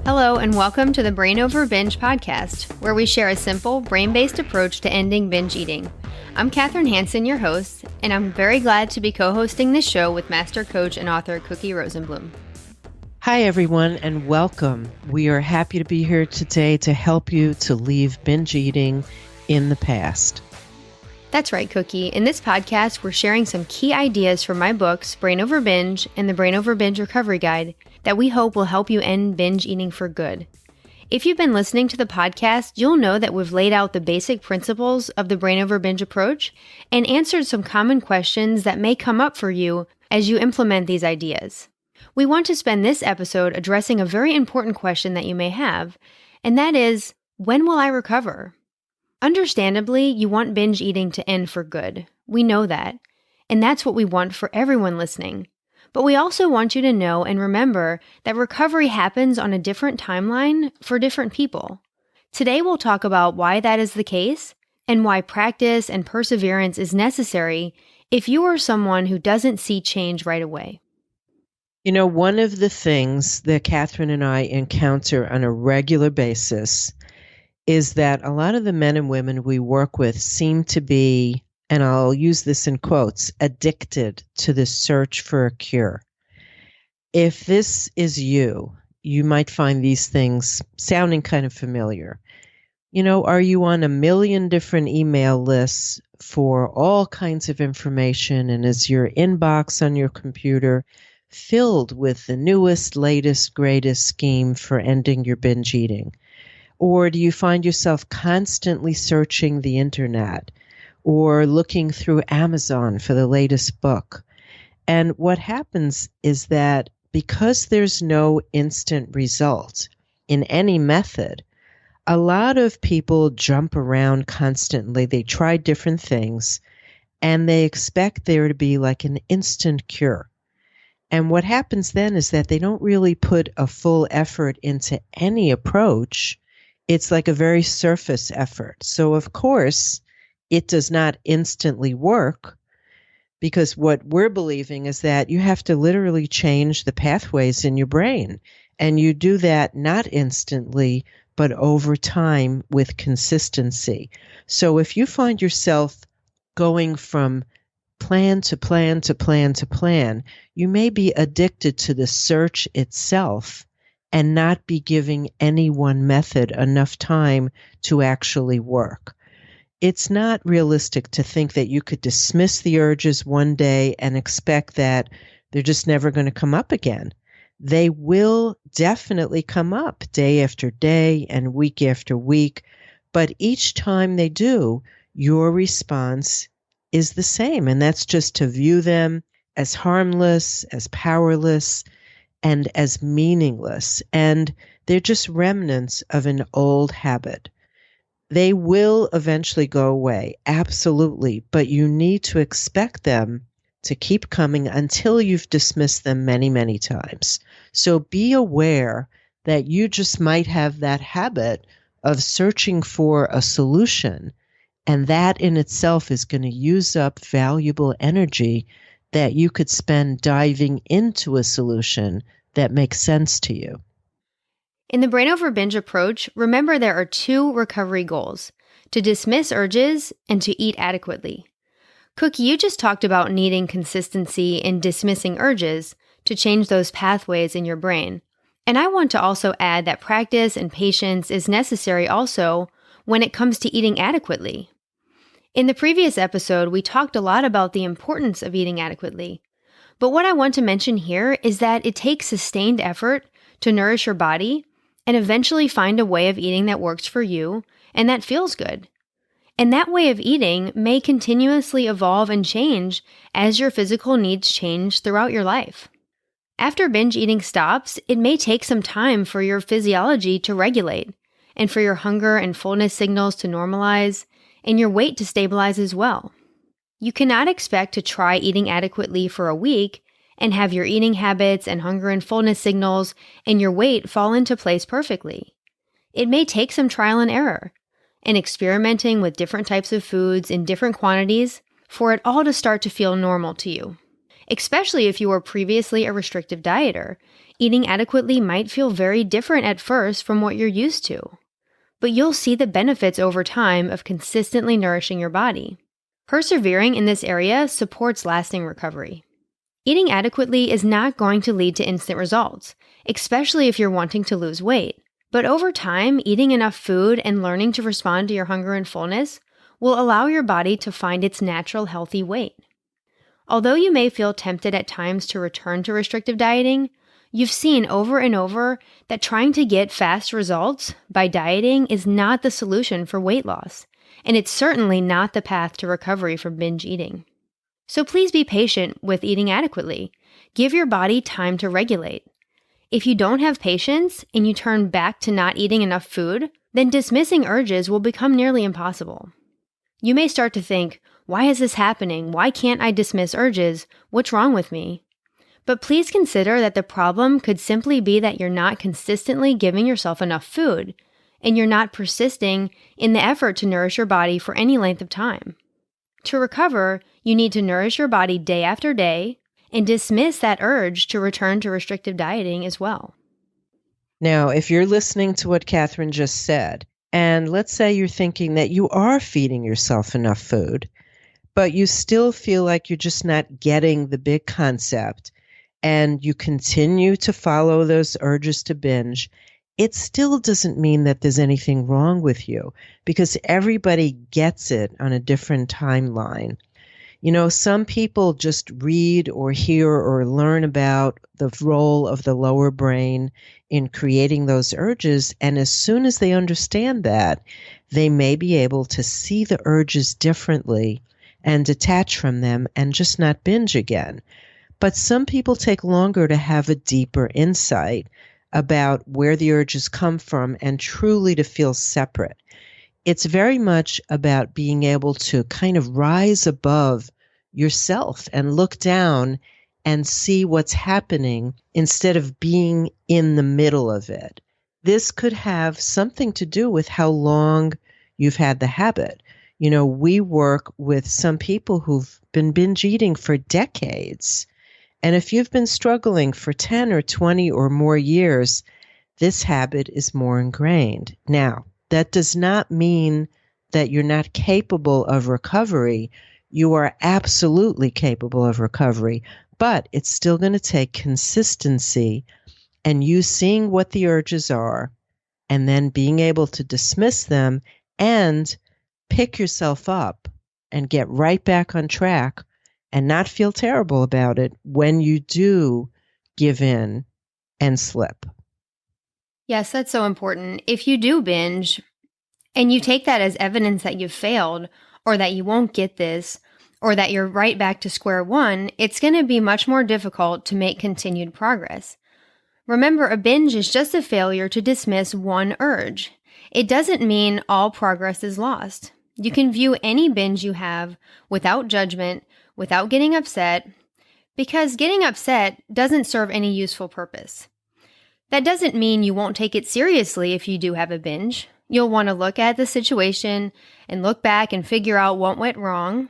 Hello, and welcome to the Brain Over Binge podcast, where we share a simple, brain-based approach to ending binge eating. I'm Kathryn Hansen, your host, and I'm very glad to be co-hosting this show with master coach and author Cookie Rosenblum. Hi, everyone, and welcome. We are happy to be here today to help you to leave binge eating in the past. That's right, Cookie. In this podcast, we're sharing some key ideas from my books, Brain Over Binge and the Brain Over Binge Recovery Guide, that we hope will help you end binge eating for good. If you've been listening to the podcast, you'll know that we've laid out the basic principles of the Brain Over Binge approach and answered some common questions that may come up for you as you implement these ideas. We want to spend this episode addressing a very important question that you may have, and that is, when will I recover? Understandably, you want binge eating to end for good. We know that, and that's what we want for everyone listening. But we also want you to know and remember that recovery happens on a different timeline for different people. Today we'll talk about why that is the case and why practice and perseverance is necessary if you are someone who doesn't see change right away. You know, one of the things that Kathryn and I encounter on a regular basis is that a lot of the men and women we work with seem to be, and I'll use this in quotes, addicted to the search for a cure. If this is you, you might find these things sounding kind of familiar. You know, are you on a million different email lists for all kinds of information, and is your inbox on your computer filled with the newest, latest, greatest scheme for ending your binge eating? Or do you find yourself constantly searching the internet or looking through Amazon for the latest book? And what happens is that because there's no instant result in any method, a lot of people jump around constantly. They try different things and they expect there to be like an instant cure. And what happens then is that they don't really put a full effort into any approach. It's like a very surface effort. So, of course, it does not instantly work because what we're believing is that you have to literally change the pathways in your brain. And you do that not instantly, but over time with consistency. So if you find yourself going from plan to plan to plan to plan, you may be addicted to the search itself and not be giving any one method enough time to actually work. It's not realistic to think that you could dismiss the urges one day and expect that they're just never going to come up again. They will definitely come up day after day and week after week, but each time they do, your response is the same, and that's just to view them as harmless, as powerless, and as meaningless, and they're just remnants of an old habit. They will eventually go away, absolutely, but you need to expect them to keep coming until you've dismissed them many, many times. So be aware that you just might have that habit of searching for a solution, and that in itself is going to use up valuable energy that you could spend diving into a solution that makes sense to you. In the Brain Over Binge approach, remember there are two recovery goals: to dismiss urges and to eat adequately. Cookie, you just talked about needing consistency in dismissing urges to change those pathways in your brain. And I want to also add that practice and patience is necessary also when it comes to eating adequately. In the previous episode, we talked a lot about the importance of eating adequately. But what I want to mention here is that it takes sustained effort to nourish your body and eventually find a way of eating that works for you and that feels good. And that way of eating may continuously evolve and change as your physical needs change throughout your life. After binge eating stops, it may take some time for your physiology to regulate and for your hunger and fullness signals to normalize and your weight to stabilize as well. You cannot expect to try eating adequately for a week and have your eating habits and hunger and fullness signals and your weight fall into place perfectly. It may take some trial and error and experimenting with different types of foods in different quantities for it all to start to feel normal to you. especially if you were previously a restrictive dieter. Eating adequately might feel very different at first from what you're used to, but you'll see the benefits over time of consistently nourishing your body. Persevering in this area supports lasting recovery. Eating adequately is not going to lead to instant results, especially if you're wanting to lose weight. But over time, eating enough food and learning to respond to your hunger and fullness will allow your body to find its natural healthy weight. Although you may feel tempted at times to return to restrictive dieting, you've seen over and over that trying to get fast results by dieting is not the solution for weight loss, and it's certainly not the path to recovery from binge eating. So please be patient with eating adequately. Give your body time to regulate. If you don't have patience and you turn back to not eating enough food, then dismissing urges will become nearly impossible. You may start to think, why is this happening? Why can't I dismiss urges? What's wrong with me? But please consider that the problem could simply be that you're not consistently giving yourself enough food, and you're not persisting in the effort to nourish your body for any length of time. To recover, you need to nourish your body day after day, and dismiss that urge to return to restrictive dieting as well. Now, if you're listening to what Kathryn just said, and let's say you're thinking that you are feeding yourself enough food, but you still feel like you're just not getting the big concept, and you continue to follow those urges to binge, it still doesn't mean that there's anything wrong with you, because everybody gets it on a different timeline. You know, some people just read or hear or learn about the role of the lower brain in creating those urges, and as soon as they understand that, they may be able to see the urges differently and detach from them and just not binge again. But some people take longer to have a deeper insight about where the urges come from and truly to feel separate. It's very much about being able to kind of rise above yourself and look down and see what's happening instead of being in the middle of it. This could have something to do with how long you've had the habit. You know, we work with some people who've been binge eating for decades. And if you've been struggling for 10 or 20 or more years, this habit is more ingrained. Now, that does not mean that you're not capable of recovery. You are absolutely capable of recovery, but it's still going to take consistency and you seeing what the urges are and then being able to dismiss them and pick yourself up and get right back on track and not feel terrible about it when you do give in and slip. Yes, that's so important. If you do binge and you take that as evidence that you've failed or that you won't get this or that you're right back to square one, it's going to be much more difficult to make continued progress. Remember, a binge is just a failure to dismiss one urge. It doesn't mean all progress is lost. You can view any binge you have without judgment, without getting upset, because getting upset doesn't serve any useful purpose. That doesn't mean you won't take it seriously if you do have a binge. You'll want to look at the situation and look back and figure out what went wrong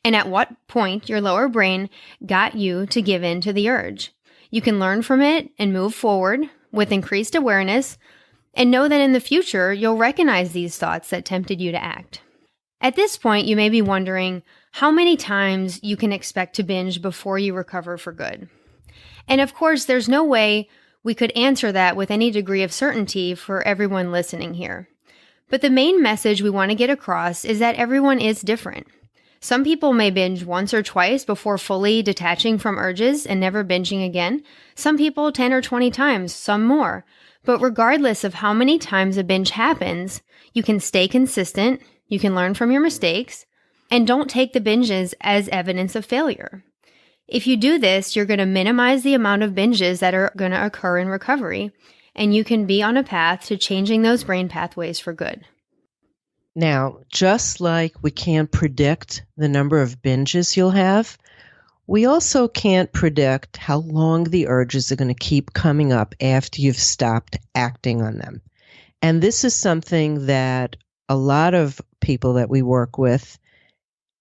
and at what point your lower brain got you to give in to the urge. You can learn from it and move forward with increased awareness and know that in the future you'll recognize these thoughts that tempted you to act. At this point, you may be wondering how many times you can expect to binge before you recover for good. And of course, there's no way we could answer that with any degree of certainty for everyone listening here. But the main message we want to get across is that everyone is different. Some people may binge once or twice before fully detaching from urges and never binging again. Some people 10 or 20 times, some more. But regardless of how many times a binge happens, you can stay consistent, you can learn from your mistakes, and don't take the binges as evidence of failure. If you do this, you're going to minimize the amount of binges that are going to occur in recovery, and you can be on a path to changing those brain pathways for good. Now, just like we can't predict the number of binges you'll have, we also can't predict how long the urges are going to keep coming up after you've stopped acting on them. And this is something that a lot of people that we work with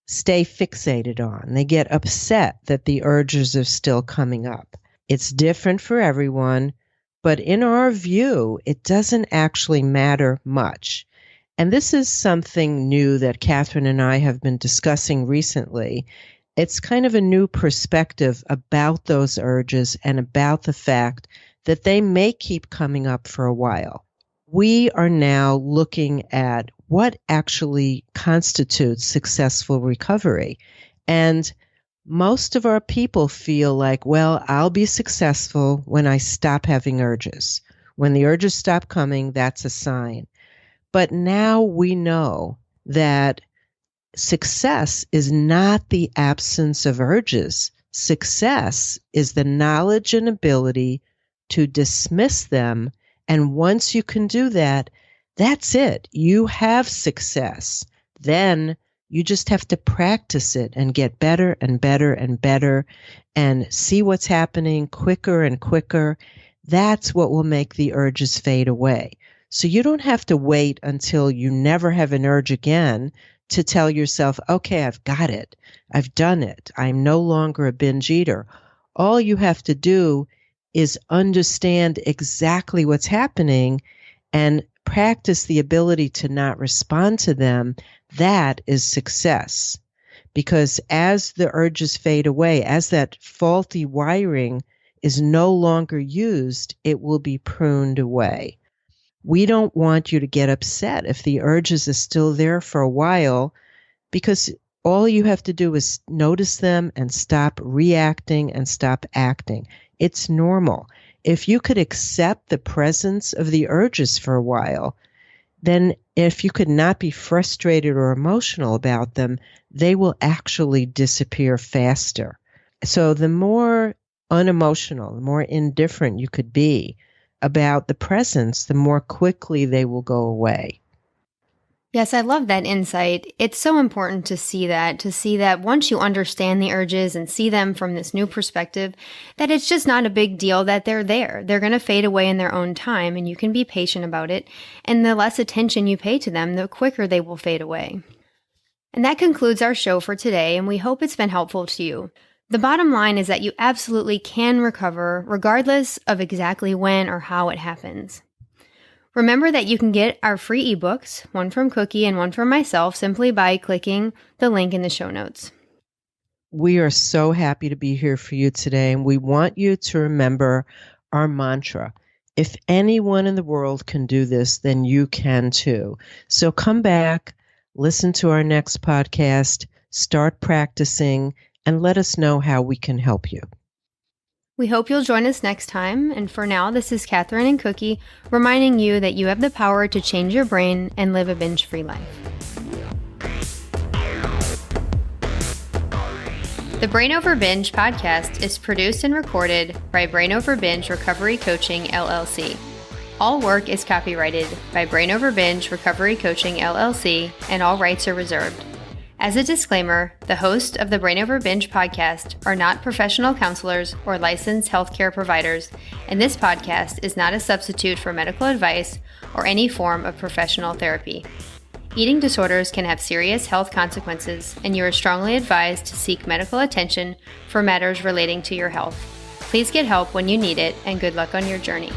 stay fixated on. They get upset that the urges are still coming up. It's different for everyone, but in our view, it doesn't actually matter much. And this is something new that Kathryn and I have been discussing recently. It's kind of a new perspective about those urges and about the fact that they may keep coming up for a while. We are now looking at what actually constitutes successful recovery. And most of our people feel like, well, I'll be successful when I stop having urges. When the urges stop coming, that's a sign. But now we know that success is not the absence of urges. Success is the knowledge and ability to dismiss them. And once you can do that, that's it. You have success. Then you just have to practice it and get better and better and better and see what's happening quicker and quicker. That's what will make the urges fade away. So you don't have to wait until you never have an urge again to tell yourself, okay, I've got it. I've done it. I'm no longer a binge eater. All you have to do is understand exactly what's happening and practice the ability to not respond to them. That is success. Because as the urges fade away, as that faulty wiring is no longer used, it will be pruned away. We don't want you to get upset if the urges are still there for a while, because all you have to do is notice them and stop reacting and stop acting. It's normal. If you could accept the presence of the urges for a while, then if you could not be frustrated or emotional about them, they will actually disappear faster. So the more unemotional, the more indifferent you could be about the presence, the more quickly they will go away. Yes, I love that insight. It's so important to see that once you understand the urges and see them from this new perspective, that it's just not a big deal that they're there. They're going to fade away in their own time, and you can be patient about it. And the less attention you pay to them, the quicker they will fade away. And that concludes our show for today, and we hope it's been helpful to you. The bottom line is that you absolutely can recover regardless of exactly when or how it happens. Remember that you can get our free ebooks, one from Cookie and one from myself, simply by clicking the link in the show notes. We are so happy to be here for you today, and we want you to remember our mantra. If anyone in the world can do this, then you can too. So come back, listen to our next podcast, start practicing, and let us know how we can help you. We hope you'll join us next time, and for now, this is Kathryn and Cookie reminding you that you have the power to change your brain and live a binge-free life. The Brain Over Binge podcast is produced and recorded by Brain Over Binge Recovery Coaching, LLC. All work is copyrighted by Brain Over Binge Recovery Coaching, LLC, and all rights are reserved. As a disclaimer, the hosts of the Brain Over Binge podcast are not professional counselors or licensed healthcare providers, and this podcast is not a substitute for medical advice or any form of professional therapy. Eating disorders can have serious health consequences, and you are strongly advised to seek medical attention for matters relating to your health. Please get help when you need it, and good luck on your journey.